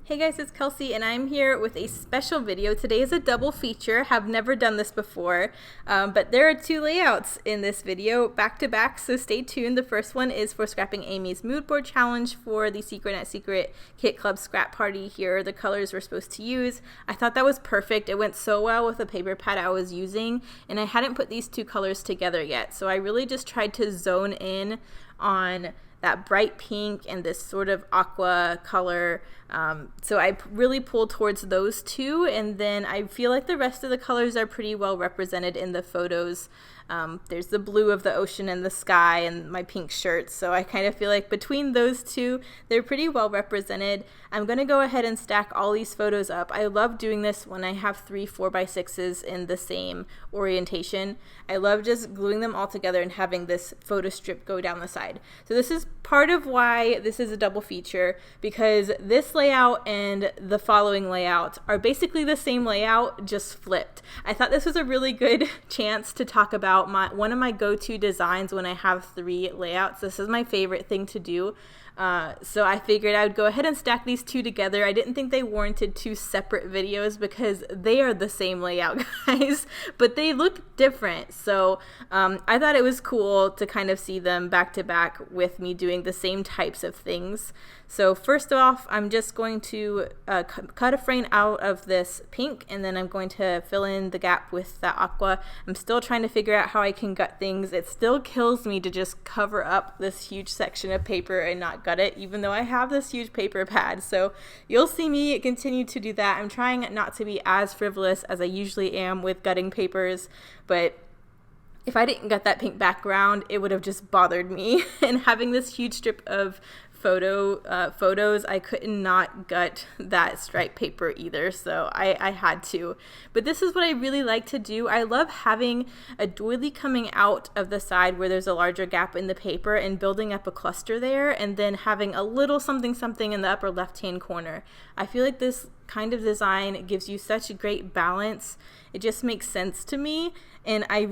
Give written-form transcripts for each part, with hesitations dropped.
Hey guys, it's Kelsey and I'm here with a special video. Today is a double feature. Have never done this before, but there are two layouts in this video back to back, so stay tuned. The first one is for Scrapping Amy's Mood Board Challenge for the Secret Net Secret Kit Club Scrap Party. Here are the colors we're supposed to use. I thought that was perfect. It went so well with the paper pad I was using, and I hadn't put these two colors together yet, so I really just tried to zone in on that bright pink and this sort of aqua color. So I really pulled towards those two, and then I feel like the rest of the colors are pretty well represented in the photos. There's the blue of the ocean and the sky and my pink shirt, so I kind of feel like between those two, they're pretty well represented. I'm going to go ahead and stack all these photos up. I love doing this when I have 3 4x6s in the same orientation. I love just gluing them all together and having this photo strip go down the side. So this is part of why this is a double feature, because this layout and the following layout are basically the same layout, just flipped. I thought this was a really good chance to talk about one of my go-to designs when I have 3 layouts. This is my favorite thing to do. So I figured I would go ahead and stack these two together. I didn't think they warranted 2 separate videos because they are the same layout, guys, but they look different. So I thought it was cool to kind of see them back to back with me doing the same types of things. So first off, I'm just going to cut a frame out of this pink, and then I'm going to fill in the gap with the aqua. I'm still trying to figure out how I can gut things. It still kills me to just cover up this huge section of paper and not gut it, even though I have this huge paper pad. So you'll see me continue to do that. I'm trying not to be as frivolous as I usually am with gutting papers, but if I didn't gut that pink background, it would have just bothered me. And having this huge strip of photos, I could not gut that striped paper either, so I had to. But this is what I really like to do. I love having a doily coming out of the side where there's a larger gap in the paper and building up a cluster there, and then having a little something something in the upper left hand corner. I feel like this kind of design gives you such a great balance. It just makes sense to me, and I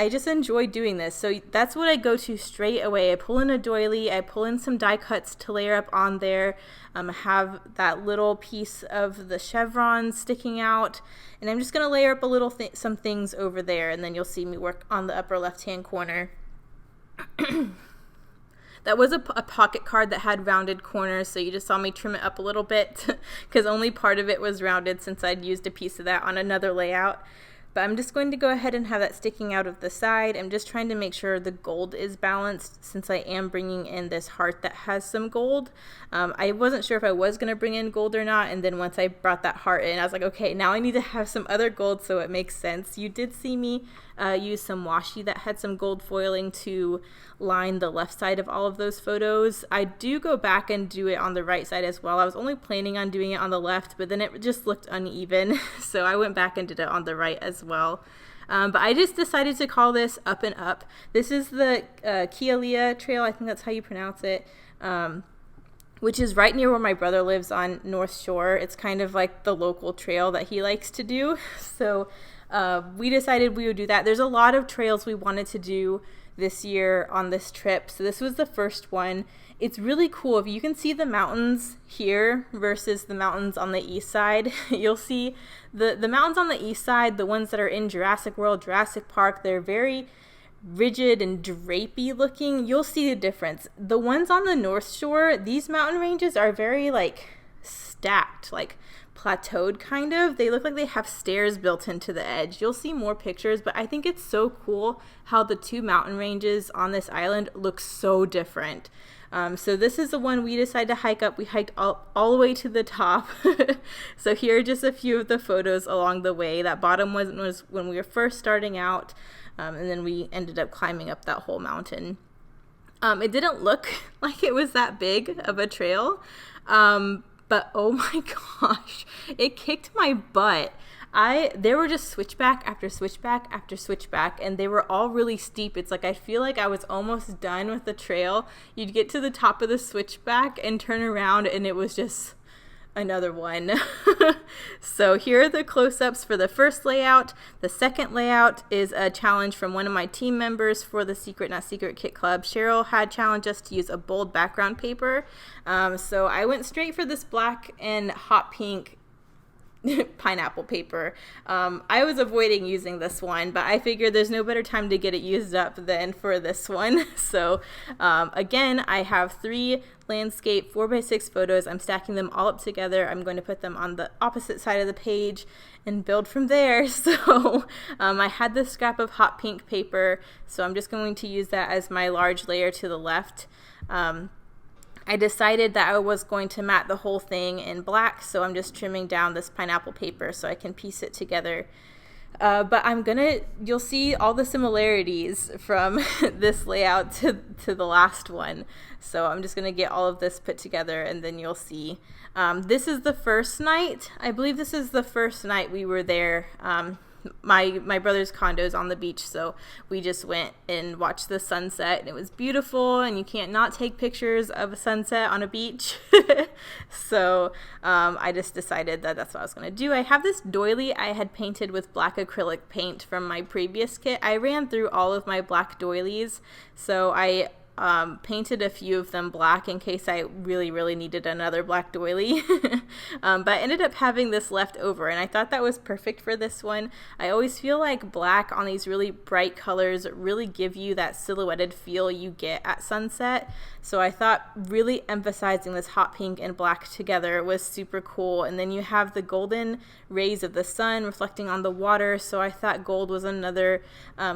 just enjoy doing this. So that's what I go to straight away. I pull in a doily, I pull in some die cuts to layer up on there, have that little piece of the chevron sticking out, and I'm just going to layer up a little some things over there, and then you'll see me work on the upper left hand corner. That was a pocket card that had rounded corners, so you just saw me trim it up a little bit because only part of it was rounded since I'd used a piece of that on another layout. But I'm just going to go ahead and have that sticking out of the side. I'm just trying to make sure the gold is balanced since I am bringing in this heart that has some gold. I wasn't sure if I was going to bring in gold or not, and then once I brought that heart in, I was like, okay, now I need to have some other gold so it makes sense. You did see me use some washi that had some gold foiling to line the left side of all of those photos. I do go back and do it on the right side as well. I was only planning on doing it on the left, but then it just looked uneven, so I went back and did it on the right as well. But I just decided to call this Up and Up. This is the Kealia Trail, I think that's how you pronounce it, which is right near where my brother lives on North Shore. It's kind of like the local trail that he likes to do. So we decided we would do that. There's a lot of trails we wanted to do this year on this trip, so this was the first one. It's really cool. If you can see the mountains here versus the mountains on the east side, you'll see the mountains on the east side, the ones that are in Jurassic World, Jurassic Park, they're very rigid and drapey looking. You'll see the difference. The ones on the North Shore, these mountain ranges are very like stacked, like plateaued kind of. They look like they have stairs built into the edge. You'll see more pictures, but I think it's so cool how the 2 mountain ranges on this island look so different. So this is the one we decided to hike up. We hiked all the way to the top. So here are just a few of the photos along the way. That bottom one was when we were first starting out, and then we ended up climbing up that whole mountain. It didn't look like it was that big of a trail, but oh my gosh, it kicked my butt. There were just switchback after switchback after switchback, and they were all really steep. It's like I feel like I was almost done with the trail. You'd get to the top of the switchback and turn around, and it was just another one. So here are the close-ups for the first layout. The second layout is a challenge from one of my team members for the Secret Not Secret Kit Club. Cheryl had challenged us to use a bold background paper. So I went straight for this black and hot pink pineapple paper. I was avoiding using this one, but I figured there's no better time to get it used up than for this one. So again, I have 3 landscape 4x6 photos. I'm stacking them all up together. I'm going to put them on the opposite side of the page and build from there. So I had this scrap of hot pink paper, so I'm just going to use that as my large layer to the left. I decided that I was going to mat the whole thing in black, so I'm just trimming down this pineapple paper so I can piece it together. But you'll see all the similarities from this layout to the last one. So I'm just gonna get all of this put together and then you'll see. This is the first night. I believe this is the first night we were there. My brother's condo is on the beach, so we just went and watched the sunset, and it was beautiful, and you can't not take pictures of a sunset on a beach. So I just decided that that's what I was going to do. I have this doily I had painted with black acrylic paint from my previous kit. I ran through all of my black doilies, so I painted a few of them black in case I really needed another black doily. But I ended up having this left over, and I thought that was perfect for this one. I always feel like black on these really bright colors really give you that silhouetted feel you get at sunset. So I thought really emphasizing this hot pink and black together was super cool. And then you have the golden rays of the sun reflecting on the water, so I thought gold was another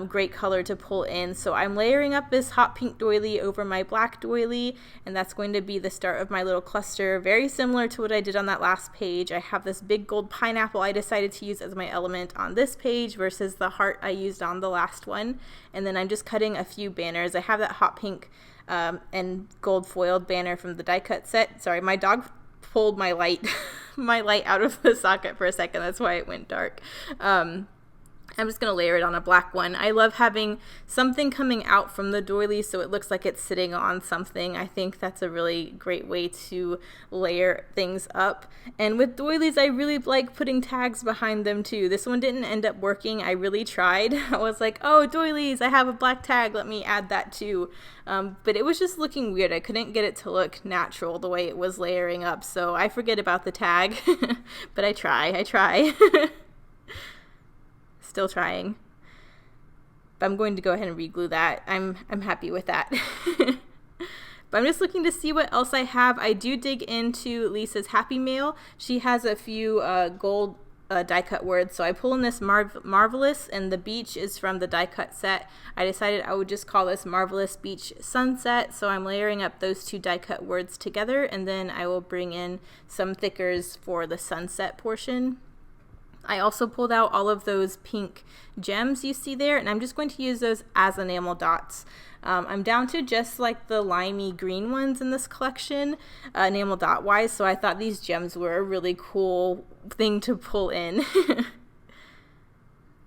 great color to pull in. So I'm layering up this hot pink doily over my black doily, and that's going to be the start of my little cluster, very similar to what I did on that last page. I have this big gold pineapple I decided to use as my element on this page versus the heart I used on the last one. And then I'm just cutting a few banners. I have that hot pink and gold foiled banner from the die cut set. Sorry, my dog pulled my light my light out of the socket for a second. That's why it went dark. I'm just going to layer it on a black one. I love having something coming out from the doily so it looks like it's sitting on something. I think that's a really great way to layer things up. And with doilies, I really like putting tags behind them too. This one didn't end up working. I really tried. I was like, oh, doilies, I have a black tag. Let me add that too. But it was just looking weird. I couldn't get it to look natural the way it was layering up. So I forget about the tag, but I try. Still trying, but I'm going to go ahead and reglue that. I'm happy with that. But I'm just looking to see what else I have. I do dig into Lisa's Happy Mail. She has a few gold die cut words, so I pull in this Marvelous, and the beach is from the die cut set. I decided I would just call this Marvelous Beach Sunset, so I'm layering up those 2 die cut words together, and then I will bring in some thickers for the sunset portion. I also pulled out all of those pink gems you see there, and I'm just going to use those as enamel dots. I'm down to just like the limey green ones in this collection, enamel dot wise, so I thought these gems were a really cool thing to pull in.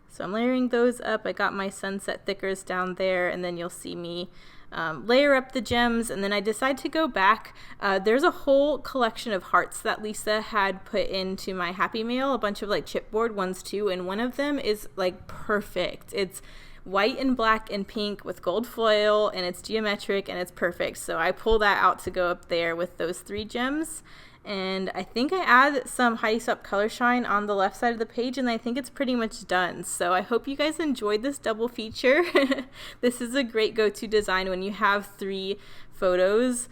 So I'm layering those up. I got my sunset thickers down there, and then you'll see me layer up the gems, and then I decide to go back. There's a whole collection of hearts that Lisa had put into my Happy Mail, a bunch of like chipboard ones too, and one of them is like perfect. It's white and black and pink with gold foil, and it's geometric, and it's perfect. So I pull that out to go up there with those 3 gems. And I think I add some Heidi Swapp Color Shine on the left side of the page, and I think it's pretty much done. So I hope you guys enjoyed this double feature. This is a great go-to design when you have 3 photos.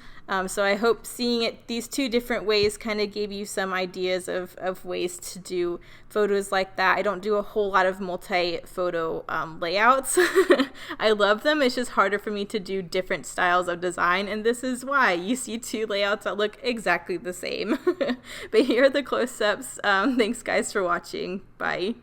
So I hope seeing it these 2 different ways kind of gave you some ideas of ways to do photos like that. I don't do a whole lot of multi-photo layouts. I love them. It's just harder for me to do different styles of design, and this is why you see 2 layouts that look exactly the same. But here are the close-ups. Thanks guys for watching. Bye.